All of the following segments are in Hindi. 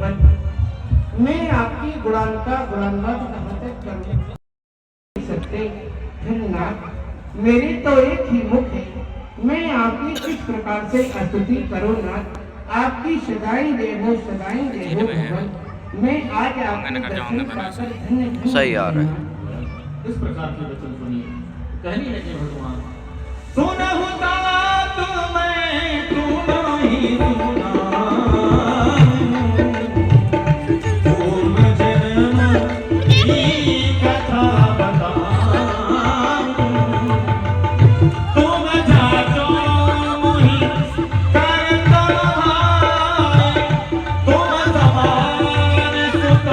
भगवान, मैं आपकी गुणानता गुणान्वाद कहाँ तक करूं सकते। फिर नाथ, मेरी तो एक ही मुख है, मैं आपकी किस प्रकार से स्तुति करूं नाथ। आपकी सदाई देहो भगवान, मैं आज आपके दर्शन पाकर धन्य सही आ रहा है। इस प्रकार के वचन सुनिए। कहने लगे भगवान, सुनहु तात मैं तू नहीं सुना, तुम जन्म की कथा बता, तुम जाचो मुहि करता है, तुम समान सुत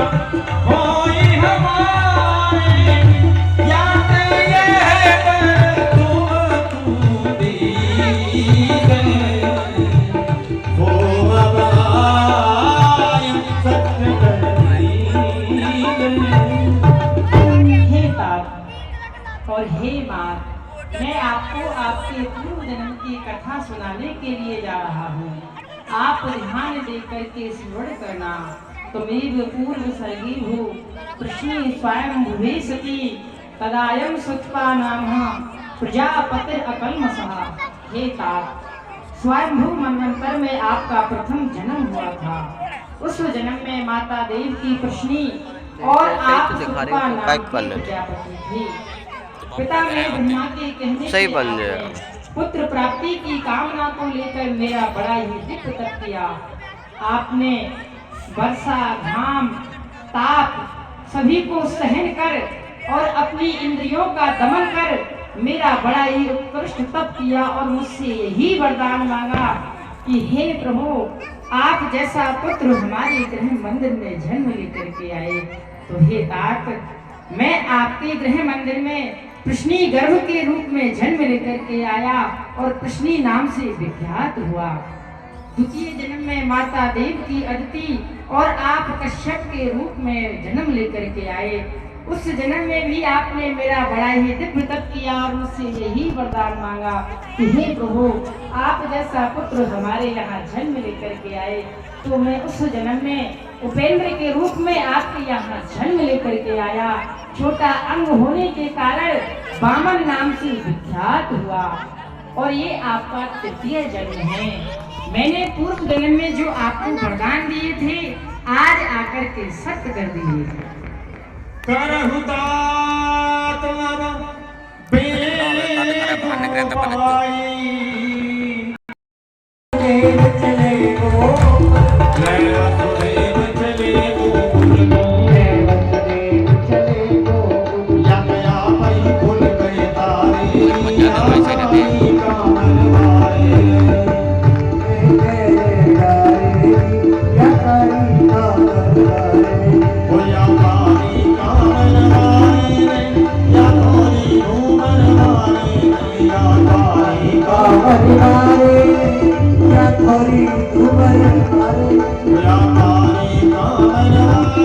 होई हमारे, याद ये है तुम दी गए, वो अब आए सत्य करती गए। हे तात और हे मात, मैं आपको आपके पूर्व जन्म की कथा सुनाने के लिए जा रहा हूँ। आप ध्यान देकर के स्मरण करना। तुमेव पूर्व सर्गी हो कृष्ण स्वयं भुवे सती, तदायम सुत्पा नामः प्रजापतिर अकल्मषः। हे तात, स्वयंभू मनवंतर में आपका प्रथम जन्म हुआ था। उस जन्म में माता देव की प्रश्नी और आप सुत्पा नाम की प्रजापति थी। पिता ने ब्रह्मा के कहने सही के बन आगे गया। पुत्र प्राप्ति की कामना को लेकर मेरा बड़ा ही दिव्य तप किया। आपने वर्षा, घाम, ताप सभी को सहन कर और अपनी इंद्रियों का दमन कर मेरा बड़ा ही उत्कृष्ट तप किया और मुझसे यही वरदान मांगा कि हे प्रभु, आप जैसा पुत्र हमारे गृह मंदिर में जन्म लेकर के आए। तो हे तात, मैं आपके गृह मंदिर में कृष्णी गर्भ के रूप में जन्म लेकर के आया और कृष्णी नाम से विख्यात हुआ। द्वितीय जन्म में माता देव की अदिति और आप कश्यप के रूप में जन्म लेकर के आए। उस जन्म में भी आपने मेरा बड़ा ही दिव्य तप किया और मुझसे यही वरदान मांगा कि हे प्रभु, आप जैसा पुत्र हमारे यहाँ जन्म लेकर के आए। तो मैं उस जन्म में उपेंद्र के रूप में आपके यहाँ जन्म लेकर के आया। छोटा अंग होने के कारण वामन नाम से विख्यात हुआ और ये आपका तृतीय जन्म है। मैंने पूर्व जन्म में जो आपको वरदान दिए थे, आज आकर के सत्य कर दिए थे। करहु तात अब बेग पाई, चले वो मैं सुदेव चले वो चले गो या गया पई खुल गए तारे, या पाई का मनवाए, हो या पाई का मनवाए, या थोड़ी घूमन वाले, या पाई का या पाई का मनवाए,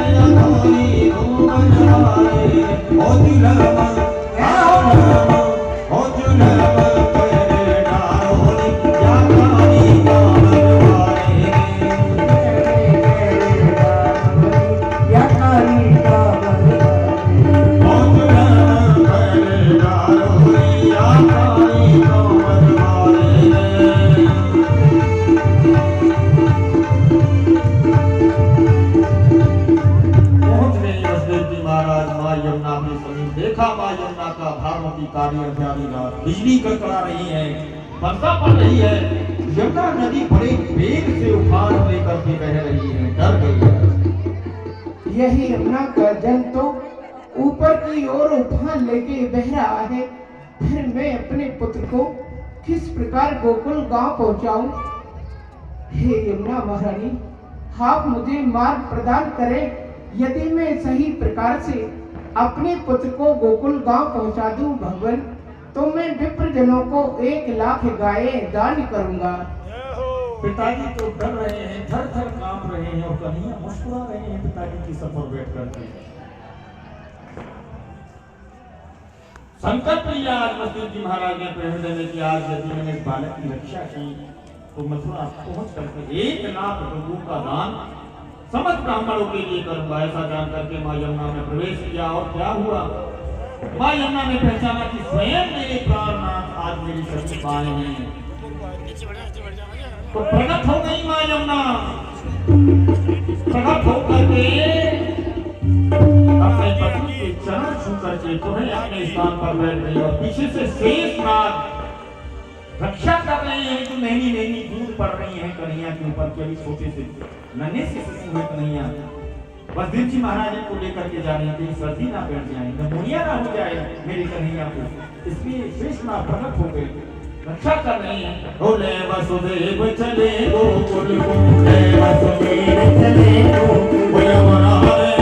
या थोड़ी घूमन वाले, हो जुलम हो जुलम करे डारोली, या पाई का मनवाए, हो जुलम करे डारोली, या पाई का मनवाए। पहुंच गए वसुदेव जी महाराज मां यमुना के समीप। देखा मां यमुना का भागवती कार्य प्यारी रात, बिजली कड़कड़ा रही है, वर्षा पड़ रही है, यमुना नदी बड़े वेग से उफान लेकर के बह रही है। डर गई है। यही यमुना का जल तो ऊपर की ओर उफान लेके बह रहा है। फिर मैं अपने पुत्र को किस प्रकार गोकुल गांव पहुंचाऊं। हे यमुना महारानी, आप मुझे मार्ग प्रदान करें। यदि मैं सही प्रकार से अपने पुत्र को गोकुल गांव पहुंचा दूं भगवान, तो मैं विप्र जनों को 1 लाख गायें दान करूंगा। पिताजी तो डर रहे हैं, थर थर कांप रहे हैं और कन्हैया मुस्कुरा रहे हैं पिताजी की सफर बैठ करके। संकल्प लिया आज वसुदेव जी महाराज ने प्रेम देने की, आज यदि मैंने इस बालक की रक्षा की तो मथुरा पहुंच करके 1 लाख गऊ का दान समस्त ब्राह्मणों के लिए करूंगा। ऐसा जान करके माँ यमुना में प्रवेश किया और क्या हुआ, माँ यमुना ने पहचाना कि स्वयं मेरे प्राणनाथ आज मेरी शक्ति पाए हैं। तो प्रकट हो गई माँ यमुना, प्रकट होकर के अपने पति के चरण छू करके तुम्हें अपने स्थान पर बैठ गई और पीछे से शेषनाग रक्षा कर रहे हैं। जो नैनी नैनी दूध पड़ रही है कन्हैया के ऊपर के अभी छोटे से नन्हे से शिशु हुए कन्हैया बसदेव जी महाराज को लेकर के जा रही थी, सर्दी ना बैठ जाए, नमोनिया ना हो जाए मेरी कन्हैया को, इसलिए शेषनाग प्रकट हो गए, रक्षा कर रहे हैं। बोले वसुदेव चले गोकुल को, वसुदेव चले गोकुल,